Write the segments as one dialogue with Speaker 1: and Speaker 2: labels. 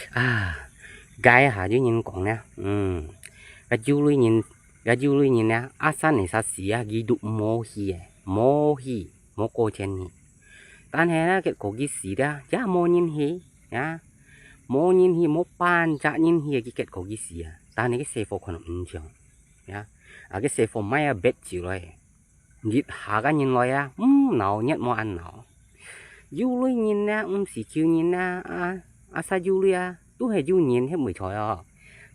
Speaker 1: à gái hả chứ nhìn còn nè cái chú lui nhìn nè san này sao xí à ghi đụng mô hi mô cô chen hi tan hè na cái cổ ghi xí đó chả mô nhìn hi nhá mô nhìn hi mô pan chả nhìn hi cái cổ ghi xí à tan này cái xe phô còn chừng nhá cái xe phô mai à bết chịu rồi nhịt hạ cái nhìn rồi à nào nhất mô ăn nào du lui nhìn nè xí chiều nhìn nè sao du lui à tôi hay du nhìn hết mười trời à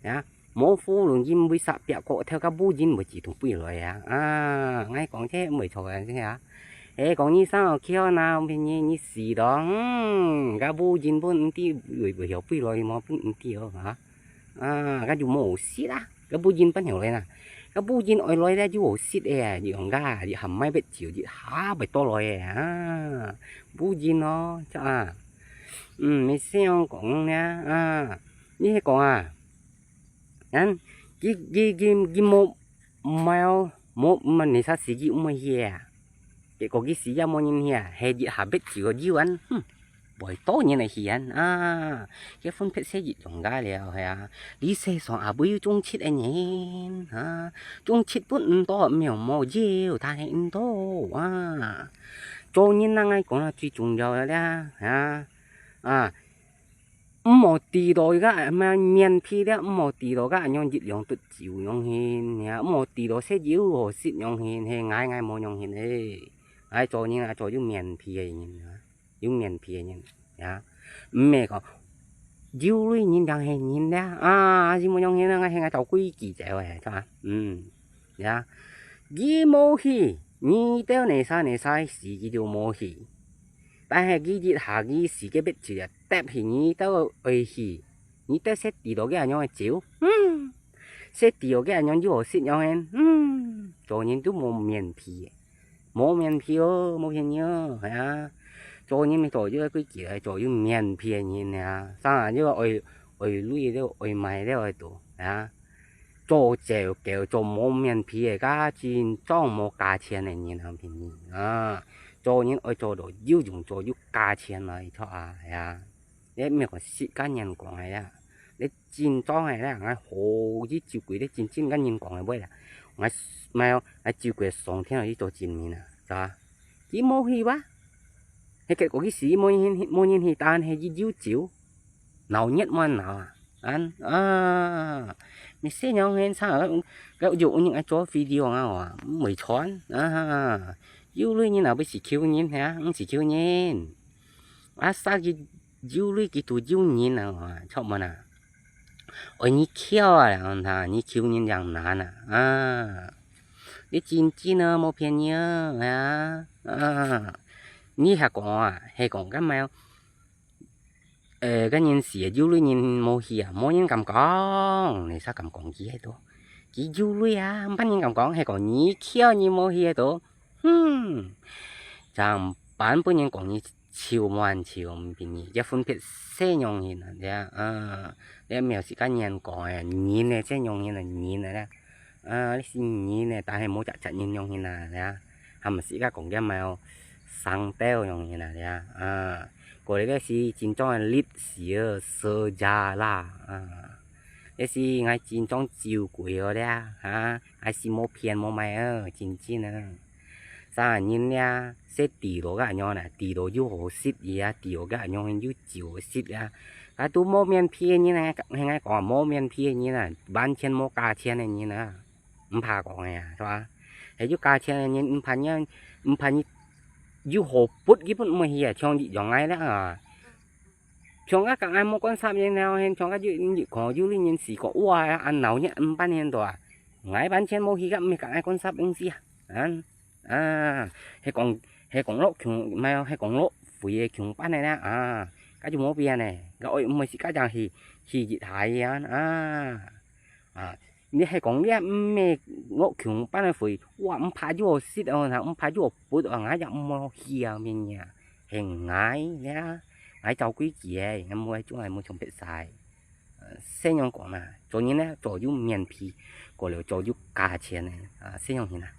Speaker 1: nhá mô phu luôn chim bị sạp bẹo cọ theo các bố chim mới chỉ thùng bì rồi à ngay còn thế mười trời thế hả ê còn như sao kia nào bên như xì đó các bố chim vẫn đi người hiểu bì rồi mà vẫn đi hả các chú mổ xít á các bố chim vẫn hiểu rồi nè các bố chim ở rồi ra chú xít e gì còn ga gì hầm mai biết chịu gì há bị to rồi à bố chim nó cho mấy xem còn nè như còn anh cái một mà này sao xí gì mà hè cái có cái xí ra mà nhìn hè hè gì hả biết chịu gì anh bởi to như này thì anh cái phân phết xe gì trong ga liền hè đi xe xong bây trung chết anh nhỉ trung chết vẫn to mèo màu dê ta hẹn to cho nhìn năng ai cũng là truy trùng rồi đấy một tỷ đô cái mà miền phi đấy một tỷ đô cái nhon dịch nhon tự chịu nhon hin nha một tỷ đô sẽ chịu hồ xịt nhon hin hay ngay ngay một nhon hin ấy ai cho như là cho những miền phi ấy nhìn những miền phi ấy nhìn nha mẹ có chịu lui nhìn đang hay nhìn đấy chỉ một nhon hin ngay ngay cho quý kỳ chạy vậy cho nha gì mô hi nhị đeo này sai xí cái điều mô hi但係佢熱下佢時嘅逼住啊，搭起你都危險，你都識地道嘅人樣去照，識地道嘅人樣要學識樣嘅，做人都冇面皮，冇面皮哦，冇片嘢係啊，做人咪做咗佢幾係做咗面皮嘅人啊，生啊呢個愛女都愛賣都喺度啊，做就叫做冇面皮嘅家錢裝冇價錢嘅人係片嘢啊。做人愛做到要用做要價錢嚟錯啊！你咩個時間人講係啊？你戰裝係咧，我好啲照顧啲戰間人講係咩啦？我咪我照顧上天去做戰面啊，係嘛？幾冇氣哇？係結果啲事冇人去，但係要照鬧nhất mà nào anh mình sẽ nhau hen sao cái dụ những cái chỗ video à mười chón yêu lui như nào bây chỉ kêu nhìn hả không chỉ kêu nhìn sao cái yêu lui cái tụi yêu nhìn nào chọn mà nè ôi như kêu à thà như kêu nhìn rằng nè cái chín nó một片nhớ như hay còn cái mèo cái nhìn xỉa yêu lui nhìn mô hìa mô nhìn cầm con này sao cầm con gì hết đó chỉ yêu lui bắt nhìn cầm con hay còn như kêu như mô hìa đó chẳng bán bữa những con như chiều ngoan chiều bình nhỉ cái phân biệt xe nhông hình là để mèo sĩ cá nhân còn nhìn này xe nhông hình là nhìn này đấy nhìn này ta hay mua chặt nhìn nhông hình là đấy hàm sĩ cá còn cái mèo sang teo nhông hình là đấy còn cái gì chính trong là lít xìa sơ già là cái gì ngay chính trong chiều cuối ở đấy ai xí mua phiền mua mày chính sao nhìn nha sẽ tỷ đồ cái nhau này tỷ đồ yêu hồ xít gì tỷ đồ cái nhau hình yêu chiều xít cái tu mua miền phiền như này hay còn mua miền phiền như này bán钱mua cá钱này như này không phải còn nàyใช่ปะไอ้ยูcá钱này như không phải như yêu hồ bút cái bút mà hiểu trong gì giống ai đó trong các anh mua con sáp như nào hay trong các như có yêu linh nhân sĩ có uai ăn nấu nhá ăn bán hiện đó ngay bán钱mua khi gặp mấy các anh con sáp ứng gì hay còn lỗ穷mà hay còn lỗ phủi穷bán này nè cái chú mua bia này gọi mới chỉ cái chẳng thì dị tháiนี่ให้ของเนี่ยแม่งกขุงป้าในฝอยว่ามันพายุสิเอานะมันพายุปุ๊ดอ่ะง่ายอย่างมันเฮียมีเนี่ยเห็นง่ายเนี่ยง่ายเจ้ากุ้ยเจี๊ยงั้นมวยจุ่มไอ้มวยชมเป็ดสายเส้นยองก่อนนะตัวนี้เนี่ยตัวยุ่งเมียนพีก็เลยตัวยุ่งกาเชียนเนี่ยเส้นยองเห็นนะ